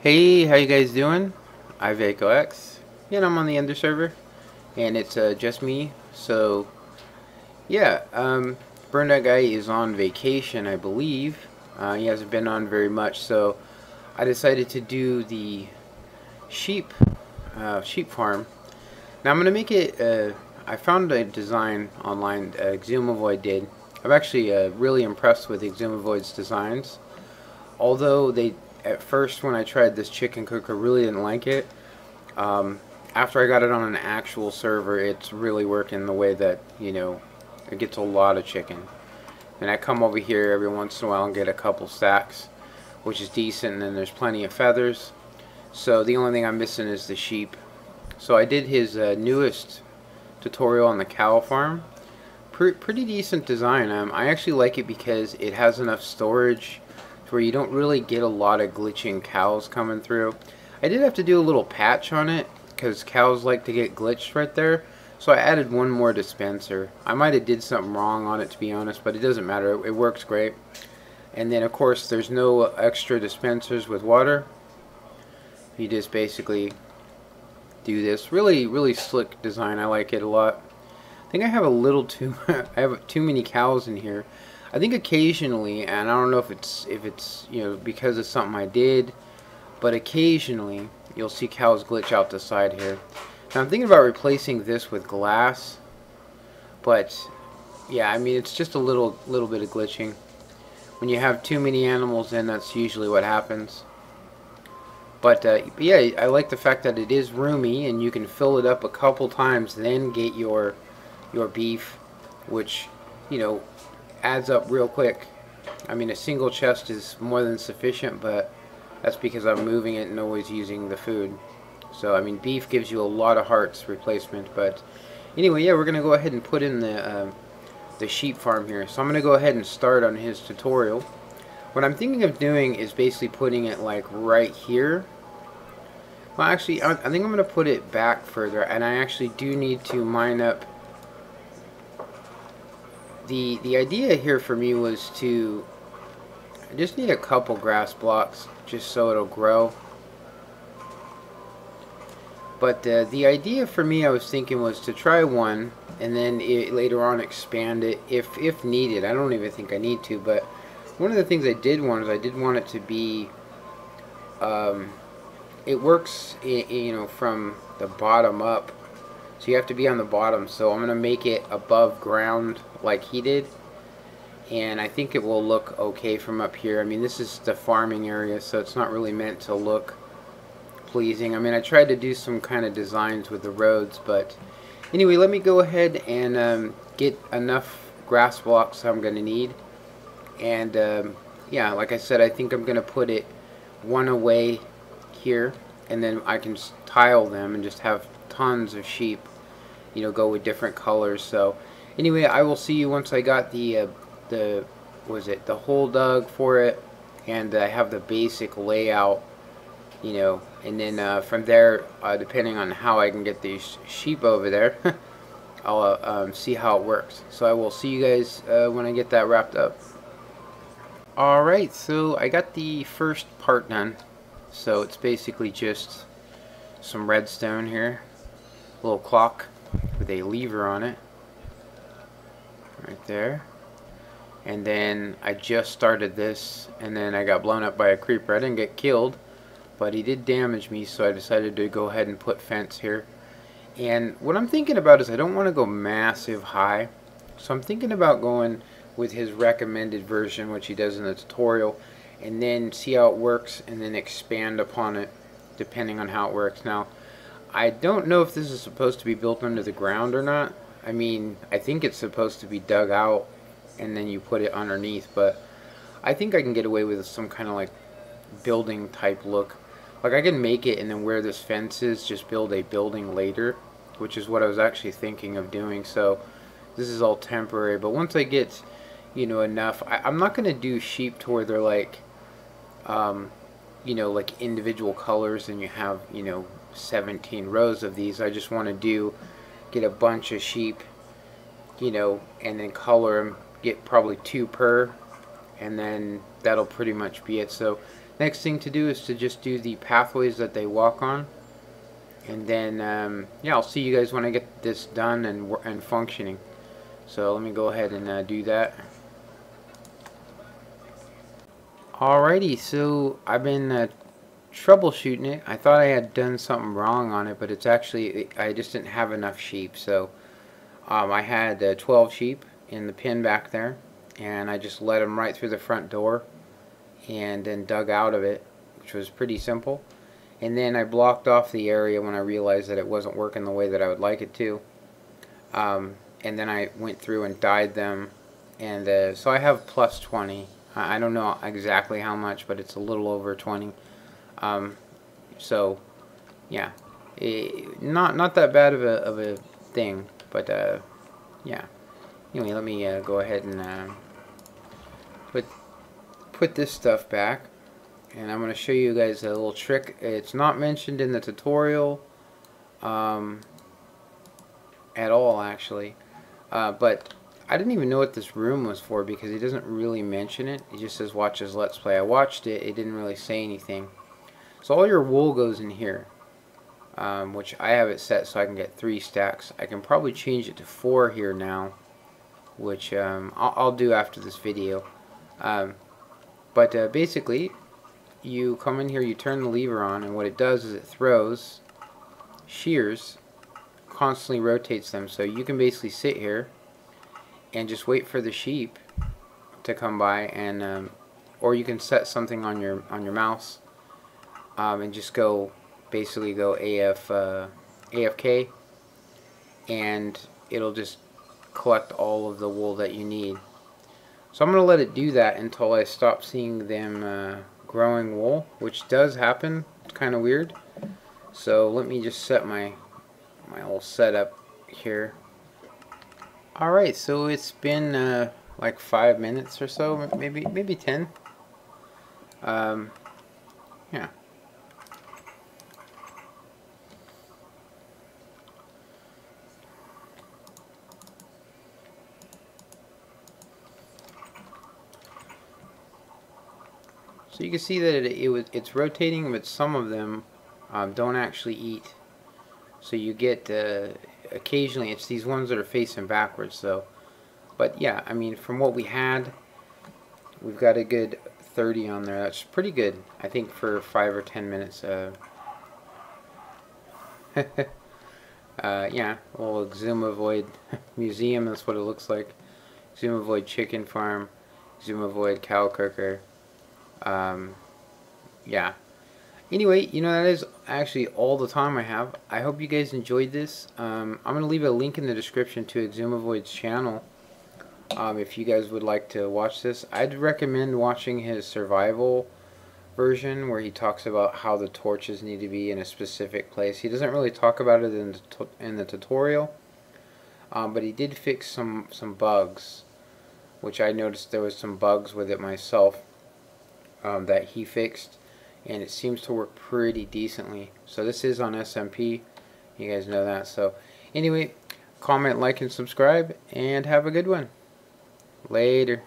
Hey, how you guys doing? I'm VacoX, and I'm on the Ender server, and it's just me. So, yeah, Burn That Guy is on vacation, I believe. He hasn't been on very much, so I decided to do the sheep sheep farm. Now I'm gonna make it. I found a design online. Exumavoid did. I'm actually really impressed with Exumavoid's designs. Although at first when I tried this chicken cooker, really didn't like it. Um, After I got it on an actual server, it's really working the way that, it gets a lot of chicken. And I come over here every once in a while and get a couple stacks, which is decent, and then there's plenty of feathers. So the only thing I'm missing is the sheep. So I did his newest tutorial on the cow farm. Pretty decent design. I actually like it because it has enough storage where you don't really get a lot of glitching cows coming through. I did have to do a little patch on it because cows like to get glitched right there, so I added one more dispenser. I might have did something wrong on it, to be honest, but it doesn't matter. It works great. And then of course there's no extra dispensers with water. You just basically do this. Really slick design. I like it a lot. I think I have a little too I have too many cows in here. I think occasionally, and I don't know if it's because of something I did, but occasionally you'll see cows glitch out the side here. Now I'm thinking about replacing this with glass, but yeah, I mean it's just a little bit of glitching. When you have too many animals in, that's usually what happens. But yeah, I like the fact that it is roomy and you can fill it up a couple times, then get your beef, which adds up real quick. I mean, a single chest is more than sufficient, but that's because I'm moving it and always using the food. So I mean, beef gives you a lot of hearts replacement. But anyway, yeah, we're gonna go ahead and put in the sheep farm here. So I'm gonna go ahead and start on his tutorial. What I'm thinking of doing is basically putting it like right here. Well, actually, I think I'm gonna put it back further, and I actually do need to mine up. The idea here for me was I just need a couple grass blocks just so it'll grow. But the idea for me, I was thinking, was to try one and then later on expand it if needed. I don't even think I need to, but one of the things I did want is I did want it to be it works from the bottom up. So you have to be on the bottom, so I'm going to make it above ground like he did, and I think it will look okay from up here. I mean, this is the farming area, so it's not really meant to look pleasing. I mean, I tried to do some kind of designs with the roads, but anyway, let me go ahead and get enough grass blocks I'm going to need. And yeah, like I said, I think I'm going to put it one away here, and then I can tile them and just have tons of sheep, go with different colors. So anyway, I will see you once I got the hole dug for it, and I have the basic layout, and then from there, depending on how I can get these sheep over there, I'll see how it works. So I will see you guys when I get that wrapped up. Alright, so I got the first part done. So it's basically just some redstone here, a little clock with a lever on it right there, and then I just started this, and then I got blown up by a creeper. I didn't get killed, but he did damage me, so I decided to go ahead and put fence here. And what I'm thinking about is I don't want to go massive high, so I'm thinking about going with his recommended version, which he does in the tutorial, and then see how it works and then expand upon it depending on how it works. Now, I don't know if this is supposed to be built under the ground or not. I mean, I think it's supposed to be dug out and then you put it underneath, but I think I can get away with some kind of like building type look. Like I can make it and then where this fence is, just build a building later, which is what I was actually thinking of doing. So this is all temporary, but once I get enough, I'm not going to do sheep to where they're like like individual colors and you have 17 rows of these. I just want to get a bunch of sheep, and then color them, get probably 2 per, and then that'll pretty much be it. So Next thing to do is to just do the pathways that they walk on, and then yeah, I'll see you guys when I get this done and functioning. So let me go ahead and do that. Alrighty, so I've been troubleshooting it. I thought I had done something wrong on it, but it's actually, I just didn't have enough sheep. So I had 12 sheep in the pen back there, and I just let them right through the front door and then dug out of it, which was pretty simple. And then I blocked off the area when I realized that it wasn't working the way that I would like it to. And then I went through and dyed them, and so I have plus 20. I don't know exactly how much, but it's a little over 20. So yeah, not that bad of a thing, but yeah. Anyway, let me go ahead and put this stuff back, and I'm going to show you guys a little trick. It's not mentioned in the tutorial at all, actually, but I didn't even know what this room was for because he doesn't really mention it. He just says watch his Let's Play. I watched it. It didn't really say anything. So all your wool goes in here, which I have it set so I can get 3 stacks. I can probably change it to 4 here now, which I'll do after this video. But basically, you come in here, you turn the lever on, and what it does is it throws shears, constantly rotates them. So you can basically sit here and just wait for the sheep to come by, and or you can set something on your mouse and just basically go AFK, and it'll just collect all of the wool that you need. So I'm going to let it do that until I stop seeing them growing wool, which does happen. It's kind of weird. So let me just set my whole setup here. Alright, so it's been like 5 minutes or so, maybe 10. Yeah. So you can see that it's rotating, but some of them don't actually eat. So you get occasionally it's these ones that are facing backwards. So, but yeah, I mean, from what we had, we've got a good 30 on there. That's pretty good, I think, for 5 or 10 minutes. Yeah, a little Exumavoid museum. That's what it looks like. Exumavoid chicken farm, Exumavoid cow cooker. Yeah. Anyway, you know, that is actually all the time I have. I hope you guys enjoyed this. I'm going to leave a link in the description to Exumavoid's channel if you guys would like to watch this. I'd recommend watching his survival version where he talks about how the torches need to be in a specific place. He doesn't really talk about it in the tutorial, but he did fix some bugs, which I noticed there was some bugs with it myself that he fixed, and it seems to work pretty decently. So this is on SMP, you guys know that. So anyway, comment, like, and subscribe, and have a good one. Later.